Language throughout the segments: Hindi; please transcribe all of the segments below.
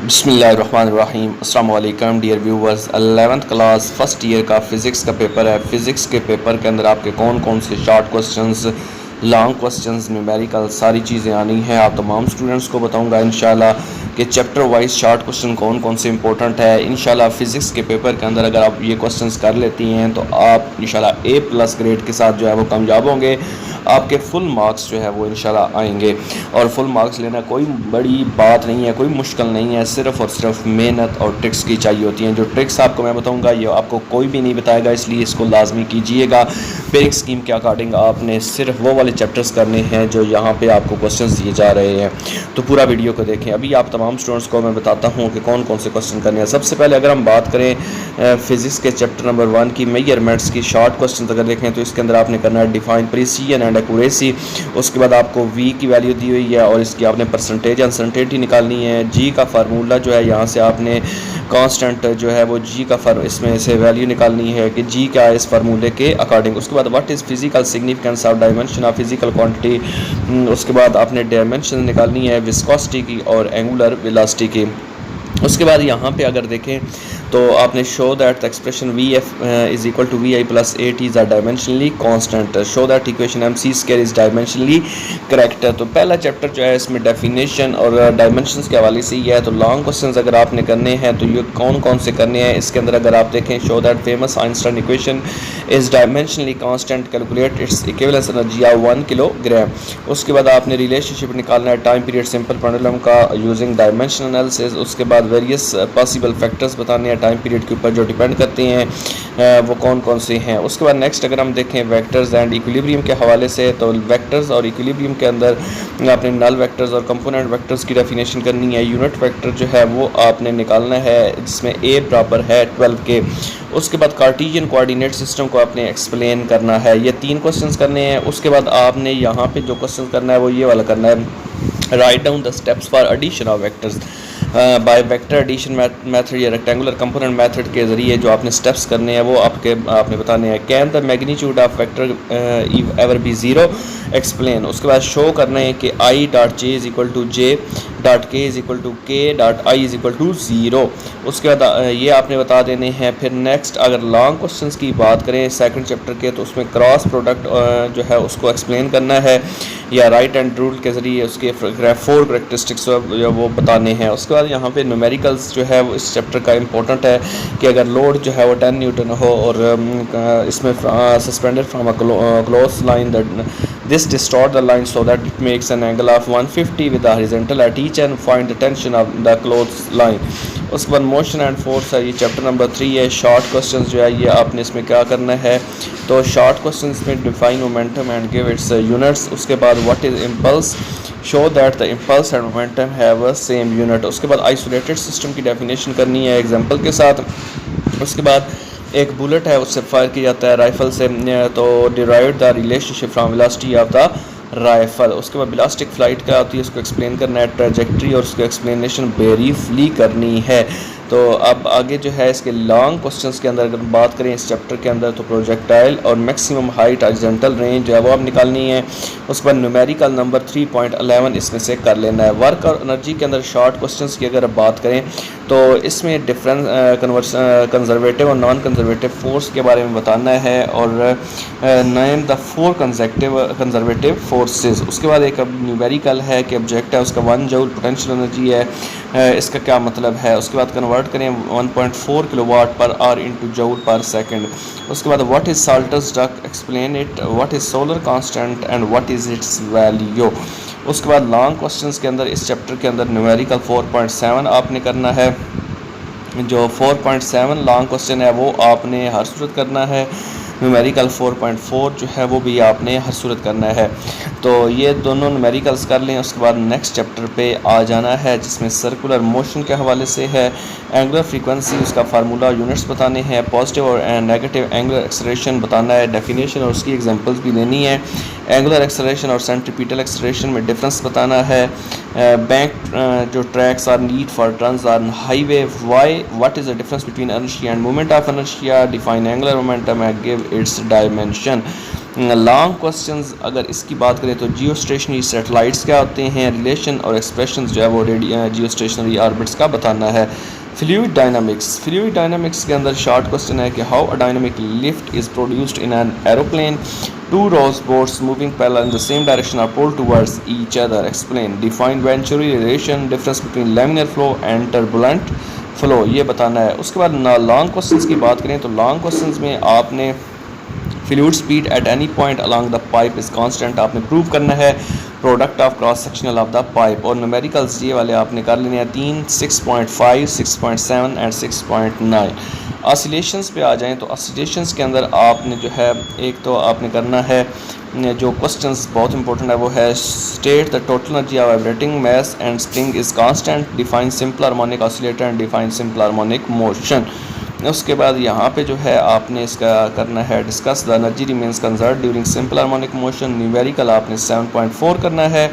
बिस्मिल्लाहिर्रहमानिर्रहीम अस्सलाम वालेकुम dear viewers. 11th class first year का फ़िज़िक्स का पेपर है। फ़िज़िक्स के पेपर के अंदर आपके कौन कौन से short questions, long questions, numerical सारी चीज़ें आनी हैं। आप तमाम स्टूडेंट्स को बताऊंगा इंशाल्लाह कि चैप्टर वाइज शॉर्ट क्वेश्चन कौन कौन से इंपॉर्टेंट है। इंशाल्लाह फ़िज़िक्स के पेपर के अंदर अगर आप ये क्वेश्चंस कर लेती हैं तो आप इंशाल्लाह A+ ग्रेड के साथ जो है वो कामयाब होंगे। आपके फुल मार्क्स जो है वो इंशाल्लाह आएंगे। और फुल मार्क्स लेना कोई बड़ी बात नहीं है, कोई मुश्किल नहीं है, सिर्फ़ और सिर्फ मेहनत और ट्रिक्स की चाहिए होती हैं। जो ट्रिक्स आपको मैं बताऊंगा ये आपको कोई भी नहीं बताएगा, इसलिए इसको लाजमी कीजिएगा। पेरिक स्कीम के अकॉर्डिंग आपने सिर्फ वो वाले चैप्टर्स करने हैं जो यहाँ पे आपको क्वेश्चंस दिए जा रहे हैं। तो पूरा वीडियो को देखें। अभी आप तमाम स्टूडेंट्स को मैं बताता हूँ कि कौन कौन से क्वेश्चन करने हैं। सबसे पहले अगर हम बात करें फ़िज़िक्स के चैप्टर नंबर 1 की मेजरमेंट्स की शॉर्ट क्वेश्चन अगर देखें तो इसके अंदर आपने करना है डिफाइन प्रिसीजन एंड एक्यूरेसी। उसके बाद आपको V की वैल्यू दी हुई है और इसकी आपने परसेंटेज अनसर्टेनिटी निकालनी है। G का फार्मूला जो है यहाँ से आपने कांस्टेंट जो है वो G का इसमें से वैल्यू निकालनी है कि G क्या है इस फार्मूले के अकॉर्डिंग। उसके बाद what is physical significance of dimension of physical quantity. उसके बाद आपने डायमेंशन निकालनी है विस्कोसिटी की और एंगुलर वेलोसिटी की। उसके बाद यहाँ पे अगर देखें तो आपने show that the expression VF is equal to VI plus 8 is a dimensionally constant. Show that equation MC² is dimensionally correct. तो पहला चैप्टर जो है इसमें डेफिनेशन और डायमेंशंस के हवाले से ही है। तो लॉन्ग क्वेश्चंस अगर आपने करने हैं तो ये कौन कौन से करने हैं इसके अंदर अगर आप देखें, show that famous Einstein equation is dimensionally constant, calculate its equivalence energy of 1 kilogram. उसके बाद आपने रिलेशनशिप निकालना है टाइम पीरियड सिंपल पेंडुलम का यूजिंग डायमेंशन एनालिसिस। उसके बाद वेरियस पॉसिबल फैक्टर्स बताने हैं टाइम पीरियड के ऊपर जो डिपेंड करते हैं वो कौन कौन से हैं। उसके बाद नेक्स्ट अगर हम देखें वेक्टर्स एंड इक्विलिब्रियम के हवाले से, तो वेक्टर्स और इक्विलिब्रियम के अंदर आपने नल वेक्टर्स और कंपोनेंट वेक्टर्स की डेफिनेशन करनी है। यूनिट वेक्टर जो है वो आपने निकालना है जिसमें A बराबर है 12 के। उसके बाद कार्टेशियन कोऑर्डिनेट सिस्टम को आपने एक्सप्लेन करना है। ये 3 क्वेश्चंस करने हैं। उसके बाद आपने यहाँ पे जो क्वेश्चन करना है वो ये वाला करना है, right down the steps for addition of vectors by vector addition method या रेक्टेंगुलर कंपोनेंट मेथड के ज़रिए जो आपने स्टेप्स करने हैं वो आपने बताने हैं। Can the magnitude of vector ever be zero, explain. उसके बाद शो करना है कि I dot J is equal to J dot K is equal to K dot I is equal to zero. उसके बाद ये आपने बता देने हैं। फिर नेक्स्ट अगर लॉन्ग क्वेश्चंस की बात करें सेकंड चैप्टर के तो उसमें क्रॉस प्रोडक्ट जो है उसको एक्सप्लेन करना है या राइट हैंड रूल के ज़रिए उसके 4 करेक्टरिस्टिक्स जो वो बताने हैं। उसके बाद यहाँ पे न्यूमेरिकल्स जो है वो इस चैप्टर का इंपॉर्टेंट है कि अगर लोड जो है वो 10 न्यूटन हो और इसमें suspended from a close line this distort the line so that it makes an angle of 150 with the horizontal at each end, find the tension of the closed line। उसके बाद मोशन एंड फोर्स है, ये चैप्टर नंबर 3 है। शॉर्ट क्वेश्चंस जो है ये आपने इसमें क्या करना है, तो शॉर्ट क्वेश्चंस में define momentum and give it's units. उसके बाद what is impulse, show that the impulse and momentum have a same unit. उसके बाद आइसोलेटेड सिस्टम की डेफिनेशन करनी है एग्जांपल के साथ। उसके बाद एक बुलेट है उससे फायर किया जाता है राइफल से, तो derive the relationship from velocity of the rifle. उसके बाद बिलास्टिक फ्लाइट क्या होती है उसको एक्सप्लेन करना है, ट्रैजेक्टरी और उसकी एक्सप्लेनेशन ब्रीफली करनी है। तो अब आगे जो है इसके लॉन्ग क्वेश्चंस के अंदर अगर बात करें इस चैप्टर के अंदर तो प्रोजेक्टाइल और मैक्सिमम हाइट हॉरिजॉन्टल रेंज जो है वो अब निकालनी है। उसके बाद न्यूमेरिकल नंबर 3.11 इसमें से कर लेना है। वर्क और एनर्जी के अंदर शॉर्ट क्वेश्चंस की अगर बात करें तो इसमें डिफरेंस कंजर्वेटिव और नॉन कंजर्वेटिव फोर्स के बारे में बताना है और नेम द 4 कंजर्वेटिव फोर्सेस। उसके बाद एक अब न्यूमेरिकल है कि ऑब्जेक्ट है उसका 1 जूल पोटेंशियल एनर्जी है, इसका क्या मतलब है। उसके बाद कन्वर्ट करें 1.4 kilowatt per hour into joule per second. उसके बाद what is Salter's duck, explain it, what is solar constant and what is its value. उसके बाद लॉन्ग क्वेश्चंस के अंदर इस चैप्टर के अंदर न्यूमेरिकल 4.7 आपने करना है। जो 4.7 लॉन्ग क्वेश्चन है वो आपने हर सूरत करना है। न्यूमेरिकल 4.4 जो है वो भी आपने हर सूरत करना है। तो ये दोनों न्यूमेरिकल्स कर लें। उसके बाद नेक्स्ट चैप्टर पे आ जाना है जिसमें सर्कुलर मोशन के हवाले से है। एंगुलर फ्रीक्वेंसी उसका फार्मूला यूनिट्स बताने हैं, पॉजिटिव और नेगेटिव एंगुलर एक्सेलरेशन बताना है, डेफिनेशन और उसकी एग्जांपल्स भी देनी है। एंगुलर एक्सेलरेशन और सेंट्रीपिटल एक्सेलरेशन में डिफरेंस बताना है। बैंक जो tracks are need for turns on highway, why what is the difference between inertia and moment of inertia, define angular momentum and give its dimension. Long questions अगर इसकी बात करें तो जियो स्टेशनरी सैटेलाइट्स क्या होते हैं, रिलेशन और एक्सप्रेशन जो है वो जियो स्टेशनरी ऑर्बिट्स का बताना है। फ्लूइड डायनामिक्स के अंदर शॉर्ट क्वेश्चन है कि how a dynamic lift is produced in an aeroplane, two rows boats moving parallel in the same direction are pulled towards each other, explain, define Venturi relation, difference between laminar flow and turbulent flow, ये बताना है। उसके बाद लॉन्ग क्वेश्चंस की बात करें तो लॉन्ग क्वेश्चंस में आपने fluid speed at any point along the pipe is constant आपने प्रूव करना है, product of cross sectional of the pipe, और न्यूमेरिकल्स ये वाले आपने कर लेने हैं 3, 6.5, 6.7 एंड 6.9। ऑसिलेशंस पे आ जाएं तो ऑसिलेशंस के अंदर आपने जो है एक तो आपने करना है जो क्वेश्चंस बहुत इंपॉर्टेंट है वो है state the total energy of vibrating mass and spring is constant, define simple harmonic oscillator and define simple harmonic motion. उसके बाद यहाँ पे जो है आपने इसका करना है discuss the energy remains conserve during simple harmonic motion, numerical आपने 7.4 करना है,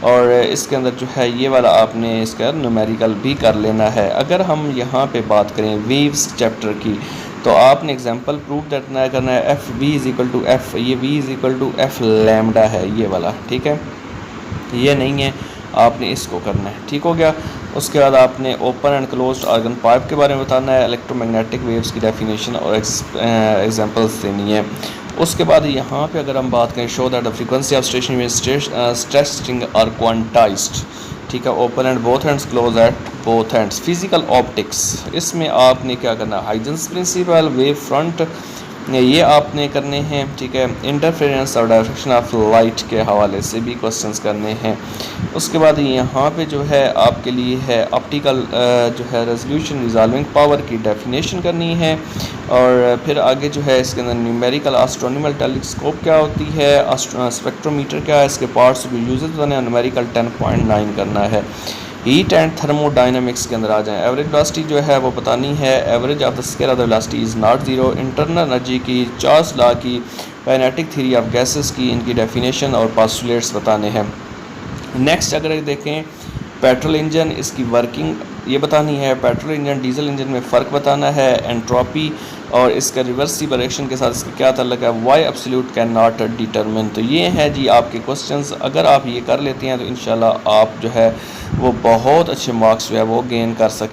और इसके अंदर जो है ये वाला आपने इसका न्यूमेरिकल भी कर लेना है। अगर हम यहाँ पे बात करें वेव्स चैप्टर की तो आपने एग्जांपल प्रूफ करना है F V is equal to F, ये V is equal to F lambda है ये वाला, ठीक है, ये नहीं है, आपने इसको करना है, ठीक हो गया। उसके बाद आपने open and closed organ pipe के बारे में बताना है, इलेक्ट्रोमैग्नेटिक वेव्स की डेफिनेशन और एग्जांपल्स देनी है। उसके बाद यहाँ पे अगर हम बात करें show that the frequency of station में स्ट्रेस स्ट्रिंग आर क्वांटाइज्ड, ठीक है, open and both hands, close at both hands. Physical optics, इसमें आपने क्या करना है, हाइजेंस प्रिंसिपल, वेव फ्रंट, ये आपने करने हैं, ठीक है, इंटरफेरेंस और डायरेक्शन ऑफ लाइट के हवाले से भी क्वेश्चंस करने हैं। उसके बाद यहाँ पे जो है आपके लिए है ऑप्टिकल जो है रेजोल्यूशन रिजॉल्विंग पावर की डेफिनेशन करनी है, और फिर आगे जो है इसके अंदर न्यूमेरिकल एस्ट्रोनॉमिकल टेलीस्कोप क्या होती है, स्पेक्ट्रोमीटर क्या है, इसके पार्ट्स भी यूजेस बताने, न्यूमेरिकल 10.9 करना है। हीट एंड थर्मोडाइनमिक्स के अंदर आ जाएं, एवरेज वेलोसिटी जो है वो बतानी है, average of the scale of the velocity is not zero, internal energy की, चार्ल्स लॉ की, काइनेटिक थ्योरी ऑफ गैसेस की, इनकी डेफिनेशन और पोस्टुलेट्स बताने हैं। नेक्स्ट अगर देखें पेट्रोल इंजन, इसकी वर्किंग ये बतानी है, पेट्रोल इंजन डीजल इंजन में फ़र्क बताना है, एंट्रोपी और इसका रिवर्सिबल रिएक्शन के साथ इसका क्या ताल्लुक है, why absolute can not determine. तो ये है जी आपके क्वेश्चंस, अगर आप ये कर लेते हैं तो इंशाल्लाह आप जो है वो बहुत अच्छे मार्क्स जो है वो गेन कर सकते